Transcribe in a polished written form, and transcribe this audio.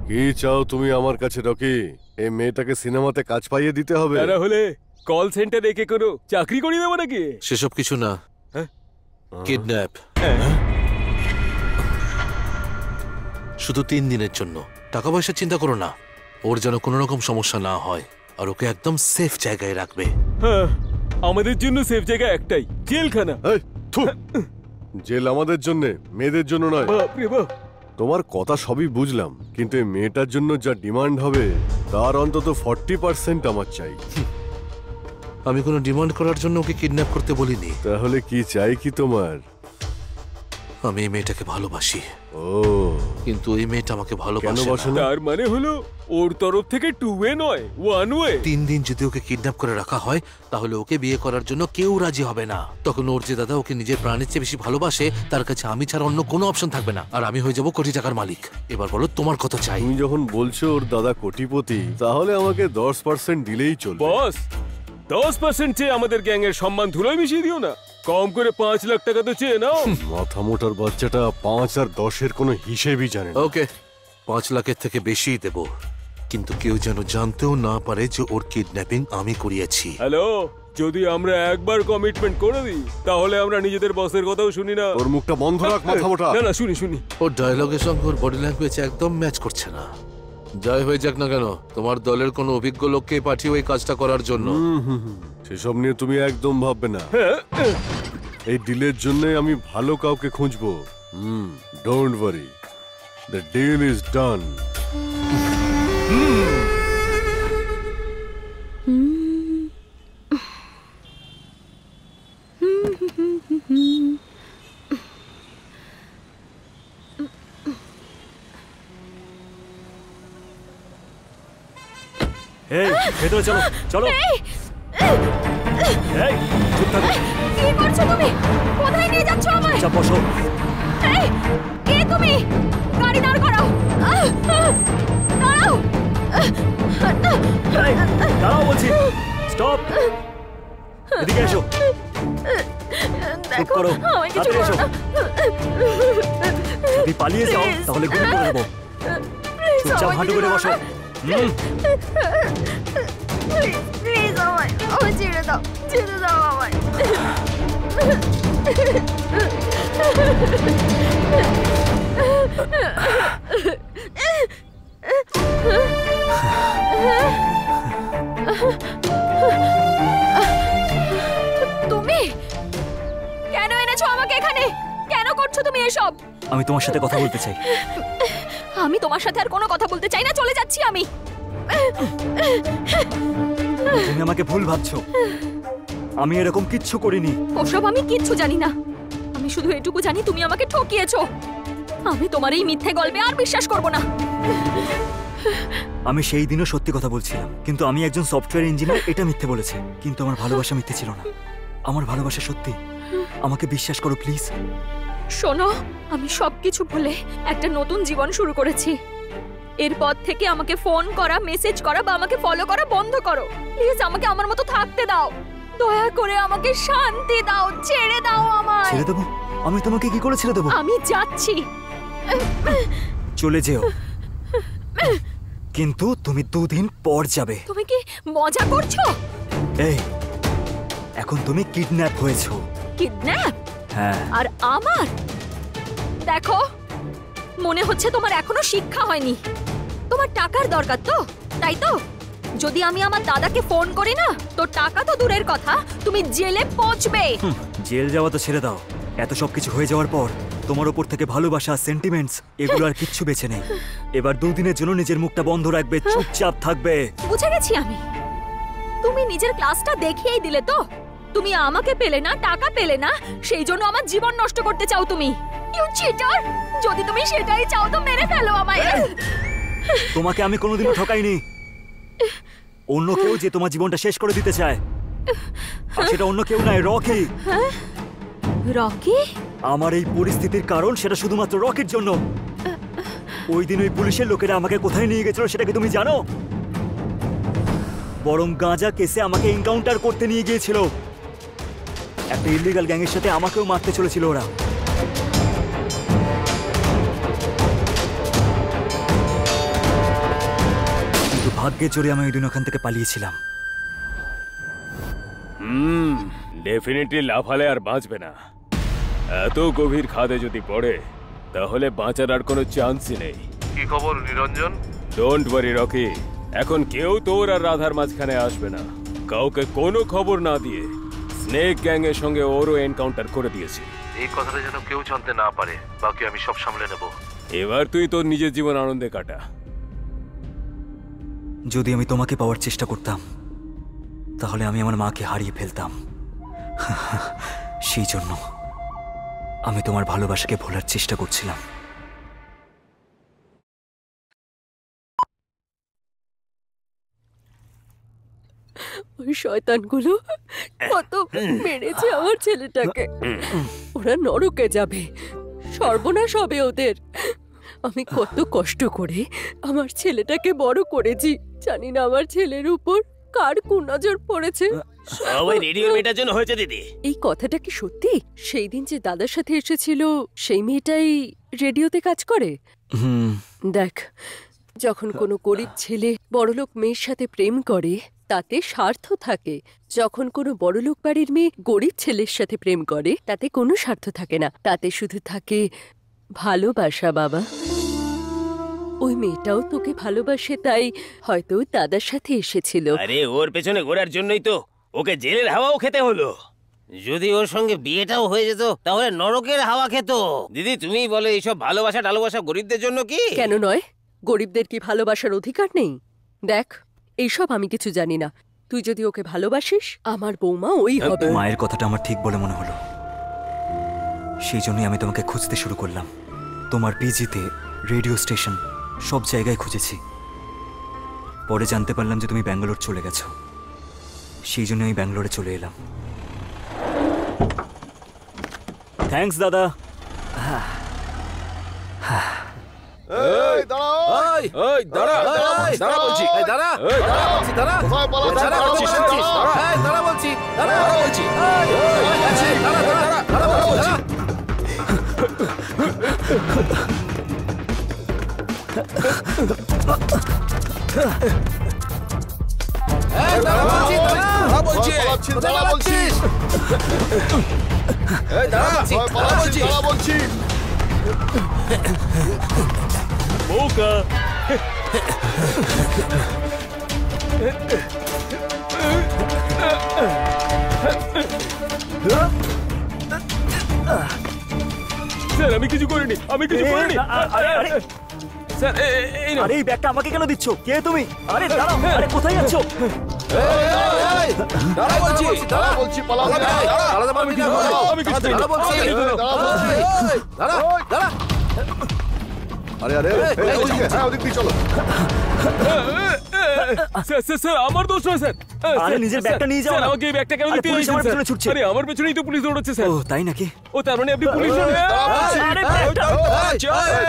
কি চাও তুমি আমার কাছে রকি? এই মেয়েটাকে সিনেমাতে কাজ পাইয়ে দিতে হবে? তারা হলে কল সেন্টার রেখে কোনো চাকরি করিয়ে দেবো নাকি? সেসব কিছু না, কিডন্যাপ। শুধু 3 দিনের জন্য। টাকা পয়সার চিন্তা করো না, ওর যেন কোনো রকম সমস্যা না হয়, আর ওকে একদম সেফ জায়গায় রাখবে। হ্যাঁ, আমাদের জন্য সেফ জায়গা একটাই, জেলখানা। জেল আমাদের জন্য, মেয়েদের জন্য নয়। বাপরে বাপ। তোমার কথা সবই বুঝলাম, কিন্তু এই মেয়েটার জন্য যা ডিমান্ড হবে তার অন্তত 40% আমার চাই। আমি কোনো ডিমান্ড করার জন্য ওকে কিডন্যাপ করতে বলিনি। তাহলে কি চাই কি তোমার? আমি এই মেয়েটাকে ভালোবাসি। ও, কিন্তু এই মেয়েটা আমাকে ভালোবাসে না। তার মানে হলো ওর তরফ থেকে 2 ওয়ে নয়, 1 ওয়ে। 3 দিন যদি ওকে কিডন্যাপ করে রাখা হয়, তাহলে ওকে বিয়ে করার জন্য কেউ রাজি হবে না। তখন ওর যে দাদা ওকে নিজের প্রাণের চেয়ে বেশি ভালোবাসে, তার কাছে আমি ছাড়া অন্য কোনো অপশন থাকবে না, আর আমি হয়ে যাব কোটি টাকার মালিক। এবার বলো তোমার কত চাই? তুমি যখন বলছো ওর দাদা কোটিপতি, তাহলে আমাকে 10% দিলেই চলবে। বস, 10% চেয়ে আমাদের গ্যাং এর সম্মান ধুলোয় মিশিয়ে দিও না। কম করে 5 লাখ টাকা তো চেয়ে নাও। মাথা মোটার বাচ্চাটা 5 আর 10-এর কোনো হিসেবই জানে না। ওকে, 5 লাখের থেকে বেশিই দেব, কিন্তু কেউ যেন জানতেও না পারে যে ওর কিডন্যাপিং আমি করিয়েছি। হ্যালো, যদি আমরা একবার কমিটমেন্ট করে দিই, তাহলে আমরা নিজেদের বসের কথাও শুনি না। ওর মুখটা বন্ধ রাখ মাথা মোটা। না না, শুনি। ওর ডায়লগের সঙ্গে ওর বডি ল্যাঙ্গুয়েজ একদম ম্যাচ করছে না। যাই হয়ে যাক না কেন, তোমার দলের কোনো অভিজ্ঞ লোককে পাঠিয়ে ওই কাজটা করার জন্য। সেসব নিয়ে তুমি একদম ভাববে না। এই ডিলের জন্য আমি ভালো কাউকে খুঁজবো। Don't worry, the deal is done. এই, ভেতরে চলো চলো। এই, চুপ থাকো। কি করছো তুমি? কোথায় নিয়ে যাচ্ছ আমায়? চুপ বসো। এই, কে তুমি? গাড়ি দাঁড় করাও। দাঁড়াও। এই, দাঁড়াও বলছি। স্টপ। এদিকে এসো। চুপ করো। আমায় কিছু তাড়াতাড়ি এসো। করো না। যদি পালিয়ে যাও তাহলে গুলি করে দেবো। চুপচাপ হাঁটু করে বসো। প্লিজ আমায় ছেড়ে দাও, ছেড়ে দাও আমায়। তুমি কেন এনেছো আমাকে এখানে? কেন করছো তুমি এসব? আমি তোমার সাথে কথা বলতে চাই। আমি তোমার সাথে আর কোনো কথা বলতে চাই না, চলে যাচ্ছি আমি। তুমি আমাকে ভুল ভাবছো, আমি এরকম কিচ্ছু করিনি। ওসব আমি কিচ্ছু জানি না। আমি শুধু এটুকু জানি তুমি আমাকে ঠকিয়েছো। আমি তোমার এই মিথ্যে গল্পে আর বিশ্বাস করব না। আমি সেই দিনও সত্যি কথা বলছিলাম, কিন্তু আমি একজন সফটওয়্যার ইঞ্জিনিয়ার এটা মিথ্যে বলেছে। কিন্তু আমার ভালোবাসা মিথ্যে ছিল না, আমার ভালোবাসা সত্যি। আমাকে বিশ্বাস করো প্লিজ। শোনো, আমি সবকিছু ভুলে একটা নতুন জীবন শুরু করেছি। এরপর থেকে আমাকে ফোন করা, মেসেজ করা বা আমাকে ফলো করা বন্ধ করো। প্লিজ আমাকে আমার মতো থাকতে দাও। দয়া করে আমাকে শান্তি দাও, ছেড়ে দাও আমায়। ছেড়ে দেবো? আমি তোমাকে কি করে ছেড়ে দেবো? আমি যাচ্ছি। চলে যেও, কিন্তু তুমি 2 দিন পর যাবে। তুমি কি মজা করছো? এই, এখন তুমি কিডন্যাপ হয়েছো। কিডন্যাপ? হ্যাঁ। আর আমার? দেখো, মনে হচ্ছে তোমার এখনো শিক্ষা হয়নি। তোমার টাকার দরকার তো, তাই তো? যদি আমি আমার দাদাকে ফোন করি না, তো টাকা তো দূরের কথা, তুমি জেলে পৌঁছবে। জেল যাওয়া তো ছেড়ে দাও। এত সবকিছু হয়ে যাওয়ার পর তোমার উপর থেকে ভালোবাসা, সেন্টিমেন্টস এগুলো আর কিচ্ছু বেঁচে নেই। এবার 2 দিনের জন্য নিজের মুখটা বন্ধ রাখবে, চুপচাপ থাকবে। বুঝে গেছি আমি। তুমি নিজের ক্লাসটা দেখিয়েই দিলে তো। তুমি আমাকে পেলে না, টাকা পেলে না, সেই জন্য আমার জীবন নষ্ট করতে চাও তুমি। You cheater! যদি তুমি সেটাই চাও তো মেরে ফেলো আমায়। তোমাকে আমি কোনোদিনও ঠকাইনি। অন্য কেউ যে তোমার জীবনটা শেষ করে দিতে চায়, আর সেটা অন্য কেউ নয়, রকি। রকি? আমার এই পরিস্থিতির কারণ সেটা শুধুমাত্র রকির জন্য। ওই দিন ওই পুলিশের লোকেরা আমাকে কোথায় নিয়ে গেছিল সেটা কি তুমি জানো? বরং গাঁজা কেসে আমাকে এনকাউন্টার করতে নিয়ে গিয়েছিল। একটা ইলিগাল গ্যাংয়ের সাথে আমাকেও মারতে চলেছিল ওরা। ভাগ্যের জোরে আমি ওই দিন ওখান থেকে পালিয়েছিলাম। ডেফিনেটলি লাফালে আর বাঁচবে না। এত গভীর খাদে যদি পড়ে তাহলে বাঁচার আর কোনো চান্সই নেই। কি খবর নিরঞ্জন? ডোন্ট ওয়ারি রকি, এখন কেউ তোর আর রাধার মাঝখানে আসবে না। কাউকে কোনো খবর না দিয়ে স্নেক গ্যাং এর সঙ্গে ওরও এনকাউন্টার করে দিয়েছি। এই কথাটা যেন কেউ জানতে না পারে, বাকি আমি সব সামলে নেব। এবার তুই তোর নিজের জীবন আনন্দে কাটা। যদি আমি তোমাকে পাওয়ার চেষ্টা করতাম তাহলে আমি আমার মাকে হারিয়ে ফেলতাম। সেই জন্য আমি তোমার ভালোবাসাকে ভোলার চেষ্টা করছিলাম। ওই শয়তানগুলো কত মেরেছে আমার ছেলেটাকে। ওরা নরকে যাবে, সর্বনাশ হবে ওদের। আমি কত কষ্ট করে আমার ছেলেটাকে বড় করেছি, জানি না আমার ছেলের উপর কার কুনজর পড়েছে। সবাই রেডিও মেয়েটার জন্য হয়েছে দিদি। এই কথাটা কি সত্যি? সেই দিন যে দাদার সাথে এসেছিল সেই মেয়েটাই রেডিওতে কাজ করে। দেখ, যখন কোনো গরিব ছেলে বড়লোক মেয়ের সাথে প্রেম করে তাতে স্বার্থ থাকে, যখন কোনো বড়লোক বাড়ির মেয়ে গরিব ছেলের সাথে প্রেম করে তাতে কোনো স্বার্থ থাকে না, তাতে শুধু থাকে ভালোবাসা। বাবা, ওই মেয়েটাও তোকে ভালোবাসে, তাই হয়তো দাদার সাথে এসেছিল। আরে ওর পেছনে ঘোরার জন্যই তো ওকে জেলের হাওয়াও খেতে হলো। যদি ওর সঙ্গে বিয়েটাও হয়ে যেত তাহলে নরকের হাওয়া খেত। দিদি তুমি বলো এইসব ভালোবাসা টালোবাসা গরিবদের জন্য কি? কেন নয়? গরিবদের কি ভালোবাসার অধিকার নেই? দেখ, এইসব আমি কিছু জানি না। তুই যদি ওকে ভালোবাসিস, আমার বৌমা ওই হবে। মায়ের কথাটা আমার ঠিক বলে মনে হলো, সেই জন্যই আমি তোমাকে খুঁজতে শুরু করলাম। তোমার পিজিতে, রেডিও স্টেশন, সব জায়গায় খুঁজেছি। পরে জানতে পারলাম যে তুমি ব্যাঙ্গালোর চলে গেছো, সেই জন্য আমি ব্যাঙ্গালোরে চলে এলাম। থ্যাঙ্কস দাদা। এই দাঁড়াও! এই দাঁড়া, দাঁড়া বলছি, এই দাঁড়া, দাঁড়া বলছি, দাঁড়া। কোথায় পালাচ্ছিস? দাঁড়া বলছি, দাঁড়া! এই দাঁড়া বলছি, দাঁড়া বলছি, দাঁড়া বলছি। এই দাঁড়া বলছি, দাঁড়া বলছি, কোথায় পালাচ্ছিস? দাঁড়া বলছিস! এই দাঁড়া বলছি, কোথায় দাঁড়া পালাচ্ছিস? বলছি। দাঁড়া বলছি! বোকা। স্যার আমি কিছু করিনি, আমি কিছু করিনি। স্যার এই না। আরে এই ব্যাগটা আমাকে কেন দিচ্ছ? কে তুমি? আরে দাঁড়াও, আরে কোথায় যাচ্ছ? এই, দাঁড়া বলছি, দাঁড়া বলছি, পালাবি না! দাঁড়াতে পারবি না, আমি কিছু করিনি। দাঁড়া বলছি, দাঁড়া বলছি! এই, দাঁড়া, দাঁড়া। আরে আরে এই, ওদিকে, হ্যাঁ ওদিক দিয়ে চলো। স্যার স্যার স্যার আমার দোষ নয় স্যার। আরে নিজের ব্যাগটা নিয়ে যাও স্যার না। আমাকে এই ব্যাগটা কেন আরে দিতে পুলিশ এসেছেন আমার স্যার? পেছনে ছুটছে। আরে আমার পেছনেই তো পুলিশ দৌড়াচ্ছে স্যার। ও তাই নাকি? ও তার মানে আপনি পুলিশ নন? আরে ব্যাগটা- এই,